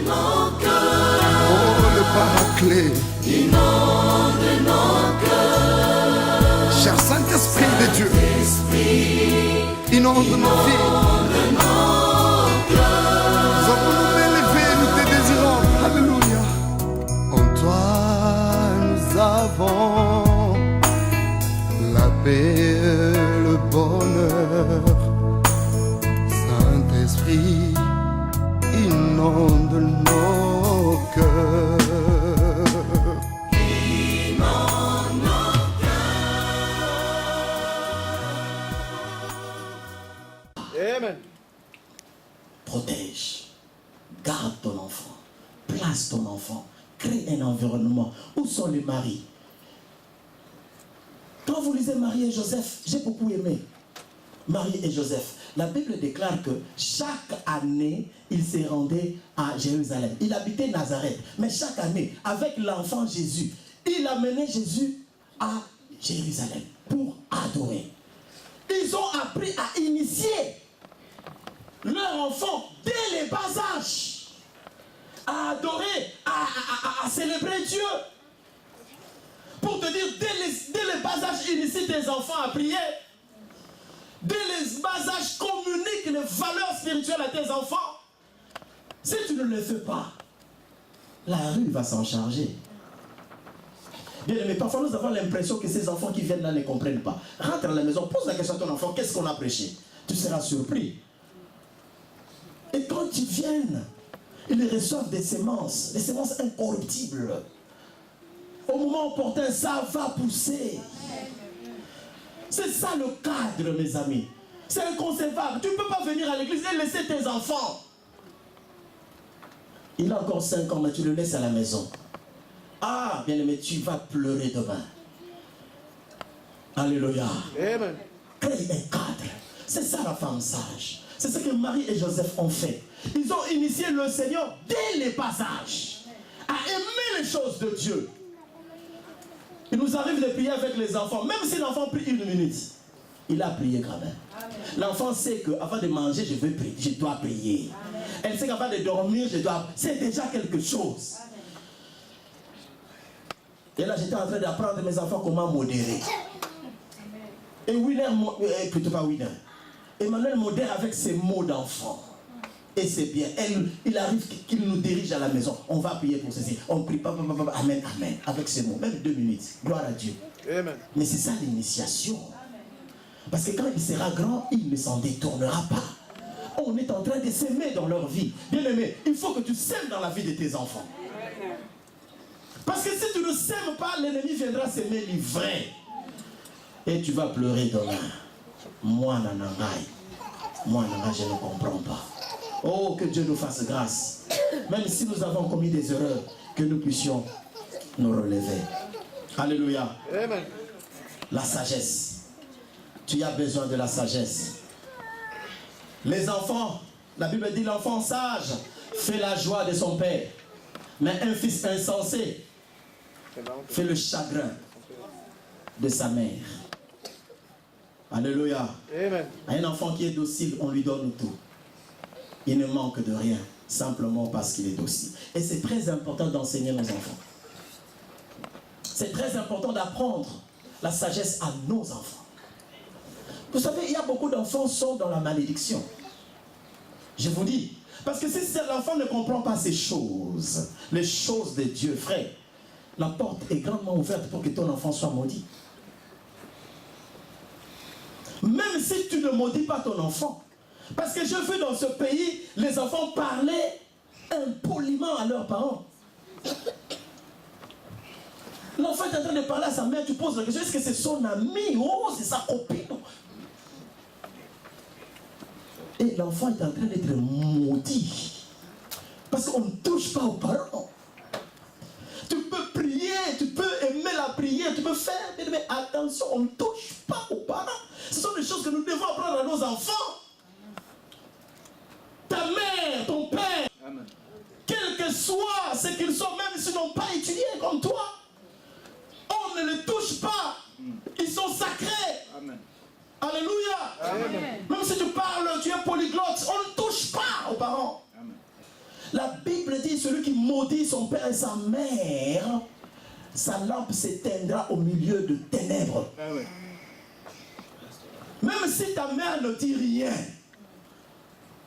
Oh, le Paraclet. Inonde nos cœurs. Cher Saint-Esprit de Dieu, inonde nos vies. Nous avons nous élever, nous te désirons. Alléluia. En toi, nous avons la paix, le bonheur. Saint-Esprit, inonde nos cœurs. Amen. Protège, garde ton enfant, place ton enfant, crée un environnement. Où sont les maris? Quand vous lisez Marie et Joseph, j'ai beaucoup aimé Marie et Joseph. La Bible déclare que chaque année, il se rendait à Jérusalem. Il habitait Nazareth. Mais chaque année, avec l'enfant Jésus, il amenait Jésus à Jérusalem pour adorer. Ils ont appris à initier leur enfant dès les bas âges à adorer, à célébrer Dieu. Pour te dire, dès les bas âges, initie tes enfants à prier. Dès les bas âges, communique les valeurs spirituelles à tes enfants. Si tu ne le fais pas, la rue va s'en charger. Bien aimé, parfois nous avons l'impression que ces enfants qui viennent là ne comprennent pas. Rentre à la maison, pose la question à ton enfant, qu'est-ce qu'on a prêché? Tu seras surpris. Et quand ils viennent, ils reçoivent des semences incorruptibles. Au moment opportun, ça va pousser. C'est ça le cadre, mes amis. C'est inconcevable. Tu ne peux pas venir à l'église et laisser tes enfants. Il a encore 5 ans, mais tu le laisses à la maison. Ah, bien aimé, tu vas pleurer demain. Alléluia. Amen. Crée un cadre. C'est ça la femme sage. C'est ce que Marie et Joseph ont fait. Ils ont initié le Seigneur dès les bas âges à aimer les choses de Dieu. Il nous arrive de prier avec les enfants. Même si l'enfant prie 1 minute, il a prié quand même. L'enfant sait qu'avant de manger, je dois prier. Amen. Elle sait qu'avant de dormir, c'est déjà quelque chose. Et là, j'étais en train d'apprendre à mes enfants comment modérer. Et plutôt pas Winner. Emmanuel modère avec ses mots d'enfant. Et c'est bien. Il arrive qu'il nous dirige à la maison. On va prier pour ceci. On prie, amen, amen, avec ces mots. Même 2 minutes. Gloire à Dieu. Amen. Mais c'est ça l'initiation. Parce que quand il sera grand, il ne s'en détournera pas. On est en train de s'aimer dans leur vie. Bien aimé, il faut que tu sèmes dans la vie de tes enfants. Parce que si tu ne sèmes pas, l'ennemi viendra s'aimer livré. Et tu vas pleurer demain. Moi, nanangaï. Moi, nanangaï, je ne comprends pas. Oh, que Dieu nous fasse grâce. Même si nous avons commis des erreurs, que nous puissions nous relever. Alléluia. Amen. La sagesse. Tu as besoin de la sagesse. Les enfants, la Bible dit l'enfant sage fait la joie de son père. Mais un fils insensé fait le chagrin de sa mère. Alléluia. Amen. Un enfant qui est docile, on lui donne tout. Il ne manque de rien, simplement parce qu'il est docile. Et c'est très important d'enseigner nos enfants. C'est très important d'apprendre la sagesse à nos enfants. Vous savez, il y a beaucoup d'enfants qui sont dans la malédiction. Je vous dis. Parce que si l'enfant ne comprend pas ces choses, les choses de Dieu, frère, la porte est grandement ouverte pour que ton enfant soit maudit. Même si tu ne maudis pas ton enfant. Parce que je veux dans ce pays, les enfants parler impoliment à leurs parents. L'enfant est en train de parler à sa mère, tu poses la question, est-ce que c'est son ami? Oh, c'est sa copine. Et l'enfant est en train d'être maudit. Parce qu'on ne touche pas aux parents. Tu peux prier, tu peux aimer la prière, tu peux faire, mais attention, on ne touche pas aux parents. Ce sont des choses que nous devons apprendre à nos enfants. Ta mère, ton père, amen, quel que soit ce qu'ils sont, même s'ils n'ont pas étudié comme toi, on ne les touche pas. Ils sont sacrés. Amen. Alléluia. Amen. Même si tu parles, tu es polyglotte, on ne touche pas aux parents. Amen. La Bible dit, celui qui maudit son père et sa mère, sa lampe s'éteindra au milieu de ténèbres. Ah ouais. Même si ta mère ne dit rien,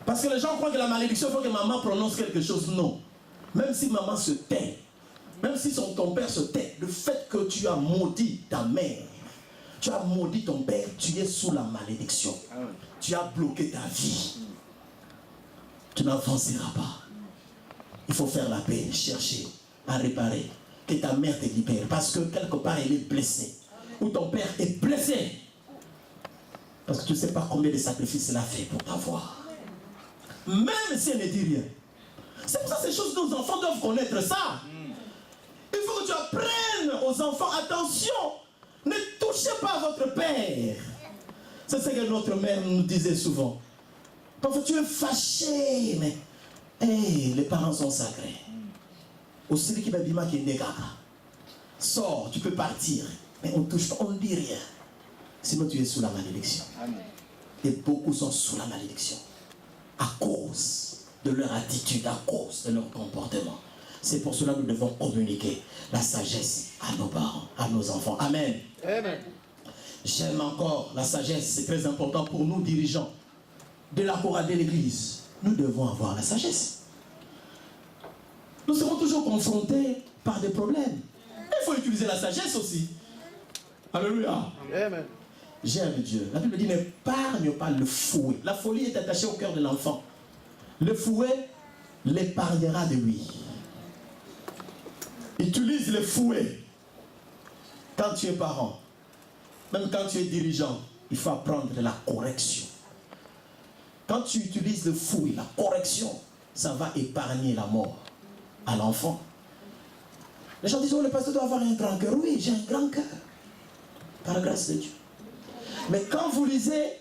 parce que les gens croient que la malédiction, il faut que maman prononce quelque chose. Non. Même si maman se tait, même si ton père se tait, le fait que tu as maudit ta mère, tu as maudit ton père, tu es sous la malédiction. Ah ouais. Tu as bloqué ta vie. Tu n'avanceras pas. Il faut faire la paix, chercher à réparer. Que ta mère te libère. Parce que quelque part, elle est blessée. Ou ton père est blessé. Parce que tu ne sais pas combien de sacrifices elle a fait pour t'avoir. Même si elle ne dit rien. C'est pour ça que ces choses, nos enfants doivent connaître ça. Il faut que tu apprennes aux enfants, attention, ne touchez pas votre père. C'est ce que notre mère nous disait souvent. Parfois tu es fâché, mais hey, les parents sont sacrés. Aussi, qui va dire qu'il est sors, tu peux partir. Mais on ne touche pas, on ne dit rien. Sinon tu es sous la malédiction. Amen. Et beaucoup sont sous la malédiction. À cause de leur attitude, à cause de leur comportement. C'est pour cela que nous devons communiquer la sagesse à nos parents, à nos enfants. Amen. Amen. J'aime encore la sagesse, c'est très important pour nous dirigeants de la chorale de l'église. Nous devons avoir la sagesse. Nous serons toujours confrontés par des problèmes. Il faut utiliser la sagesse aussi. Alléluia. Amen. J'aime Dieu. La Bible dit n'épargne pas le fouet. La folie est attachée au cœur de l'enfant. Le fouet l'épargnera de lui. Utilise le fouet quand tu es parent. Même quand tu es dirigeant, il faut apprendre la correction. Quand tu utilises le fouet, la correction, ça va épargner la mort à l'enfant. Les gens disent, oh, le pasteur doit avoir un grand cœur. Oui, j'ai un grand cœur. Par la grâce de Dieu. Mais quand vous lisez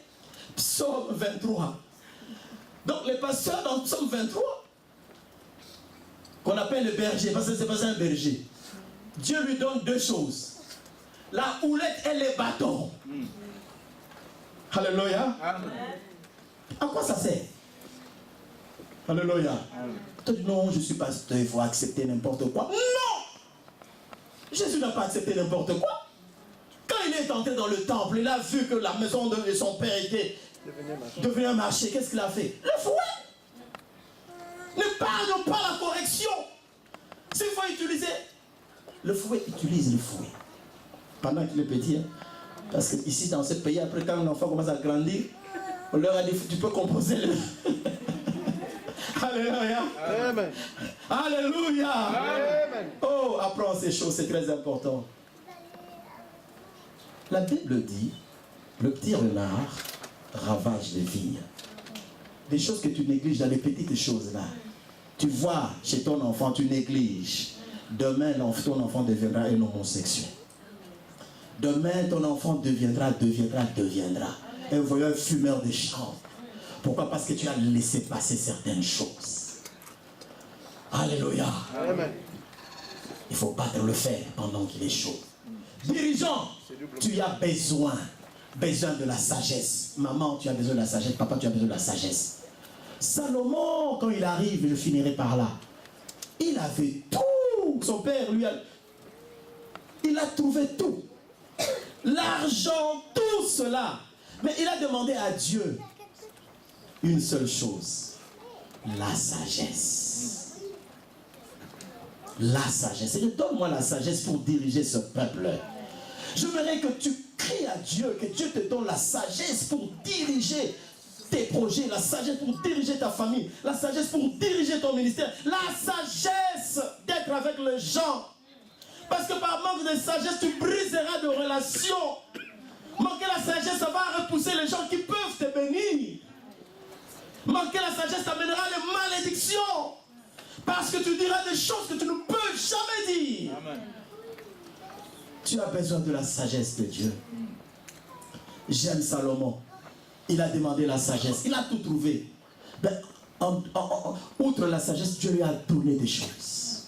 Psaume 23, donc les pasteurs dans Psaume 23, qu'on appelle le berger, parce que ce n'est pas un berger, Dieu lui donne deux choses. La houlette et les bâtons. Alléluia. Amen. À quoi ça sert? Alléluia. Tu dis non, je suis pasteur, il faut accepter n'importe quoi. Non! Jésus n'a pas accepté n'importe quoi. Quand il est entré dans le temple, il a vu que la maison de son père était devenue un marché. Qu'est-ce qu'il a fait? Le fouet. N'épargne pas la correction. S'il faut utiliser le fouet, utilise le fouet. Pendant qu'il est petit. Hein. Parce que ici, dans ce pays, après quand un enfant commence à grandir, on leur a dit, tu peux composer le... Alléluia. Amen. Alléluia. Amen. Oh, apprends ces choses, c'est très important. La Bible dit, le petit renard ravage les vignes. Des choses que tu négliges dans les petites choses là. Tu vois chez ton enfant, tu négliges. Demain, ton enfant deviendra un homosexuel. Demain, ton enfant deviendra un voyeur fumeur de chambre. Pourquoi? Parce que tu as laissé passer certaines choses. Alléluia. Amen. Il faut battre le fer pendant qu'il est chaud. Dirigeant, tu as besoin de la sagesse. Maman, tu as besoin de la sagesse. Papa, tu as besoin de la sagesse. Salomon, quand il arrive, je finirai par là. Il avait tout. Son père, lui, il a trouvé tout. L'argent, tout cela. Mais il a demandé à Dieu une seule chose. La sagesse. La sagesse. Et donne-moi la sagesse pour diriger ce peuple. J'aimerais que tu cries à Dieu, que Dieu te donne la sagesse pour diriger tes projets, la sagesse pour diriger ta famille, la sagesse pour diriger ton ministère, la sagesse d'être avec les gens. Parce que par manque de sagesse, tu briseras de relations. Manquer la sagesse, ça va repousser les gens qui peuvent te bénir. Manquer la sagesse t'amènera les malédictions. Parce que tu diras des choses que tu ne peux jamais dire. Amen. Tu as besoin de la sagesse de Dieu. J'aime Salomon. Il a demandé la sagesse. Il a tout trouvé. Ben, outre la sagesse, Dieu lui a donné des choses.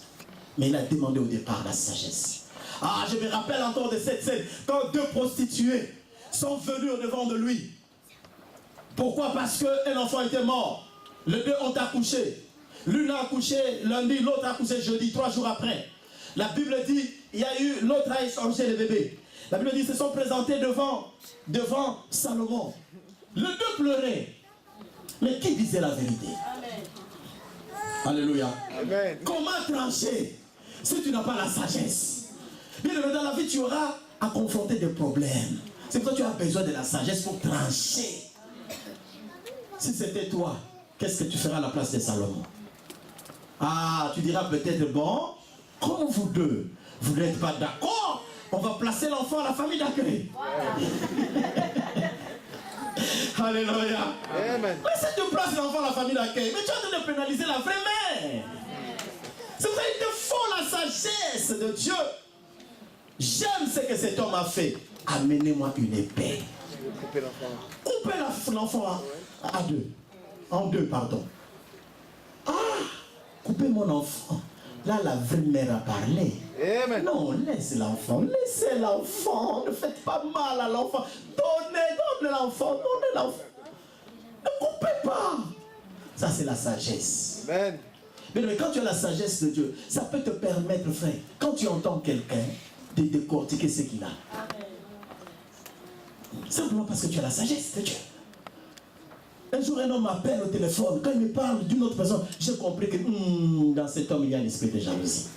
Mais il a demandé au départ la sagesse. Ah, je me rappelle encore de cette scène. Quand deux prostituées sont venues au-devant de lui. Pourquoi? Parce qu'un enfant était mort. Les deux ont accouché. L'une a accouché lundi, l'autre a accouché jeudi, 3 jours après. La Bible dit, il y a eu, l'autre a échangé le bébé. La Bible dit, ils se sont présentés devant Salomon. Les deux pleuraient. Mais qui disait la vérité? Amen. Alléluia. Amen. Comment trancher si tu n'as pas la sagesse? Bien évidemment, dans la vie, tu auras à confronter des problèmes. C'est pour ça que tu as besoin de la sagesse pour trancher. Si c'était toi, qu'est-ce que tu feras à la place de Salomon? Ah, tu diras peut-être, bon, comme vous deux, vous n'êtes pas d'accord, on va placer l'enfant à la famille d'accueil. Alléluia. Amen. Mais si tu places l'enfant à la famille d'accueil, mais tu es en train de pénaliser la vraie mère. C'est pour ça qu'il te faut la sagesse de Dieu. J'aime ce que cet homme a fait. Amenez-moi une épée. Coupez l'enfant. Coupez l'enfant à deux. En deux, pardon. Ah, coupez mon enfant. Là, la vraie mère a parlé. Amen. Non, laissez l'enfant. Laissez l'enfant. Ne faites pas mal à l'enfant. Donnez l'enfant. Donnez l'enfant. Ne coupez pas. Ça, c'est la sagesse. Amen. Mais quand tu as la sagesse de Dieu, ça peut te permettre, frère, quand tu entends quelqu'un, de décortiquer ce qu'il a. Simplement parce que tu as la sagesse de Dieu. Un jour, un homme m'appelle au téléphone. Quand il me parle d'une autre personne, j'ai compris que dans cet homme, il y a l'esprit de jalousie.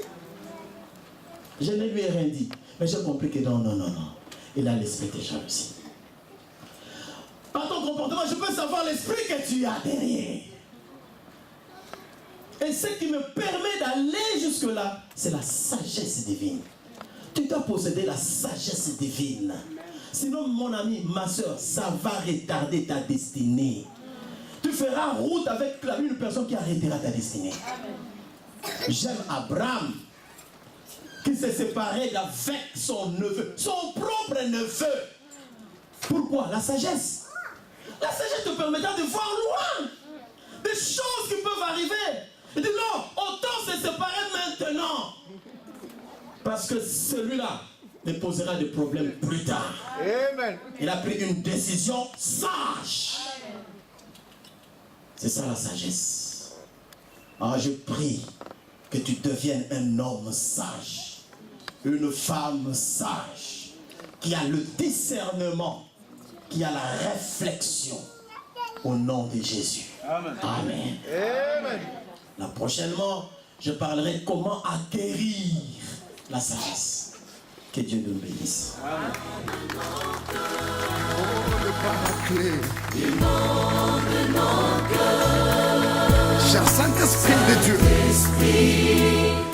Je ne lui ai rien dit. Mais j'ai compris que non. Il a l'esprit de jalousie. Par ton comportement, je peux savoir l'esprit que tu as derrière. Et ce qui me permet d'aller jusque-là, c'est la sagesse divine. Tu dois posséder la sagesse divine. Sinon, mon ami, ma soeur, ça va retarder ta destinée. Tu feras route avec une personne qui arrêtera ta destinée. J'aime Abraham, qui s'est séparé d'avec son neveu, son propre neveu. Pourquoi? La sagesse. La sagesse te permettra de voir loin des choses qui peuvent arriver. Il dit non, autant se séparer maintenant. Parce que celui-là me posera des problèmes plus tard. Amen. Il a pris une décision sage. C'est ça la sagesse. Alors je prie que tu deviennes un homme sage, une femme sage, qui a le discernement, qui a la réflexion au nom de Jésus. Amen. Amen. Amen. Là, prochainement, je parlerai comment acquérir la sagesse. Que Dieu nous bénisse. Amen. Oh, le paraclet. Cher Saint-Esprit de Dieu,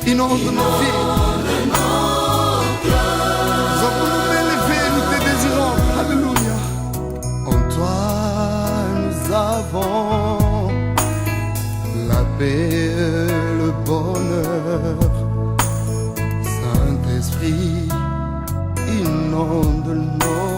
inonde nos vies. Nous avons nous élever, nous te désirons. Alléluia. En toi, nous avons la paix, le bonheur. Saint-Esprit, inonde nos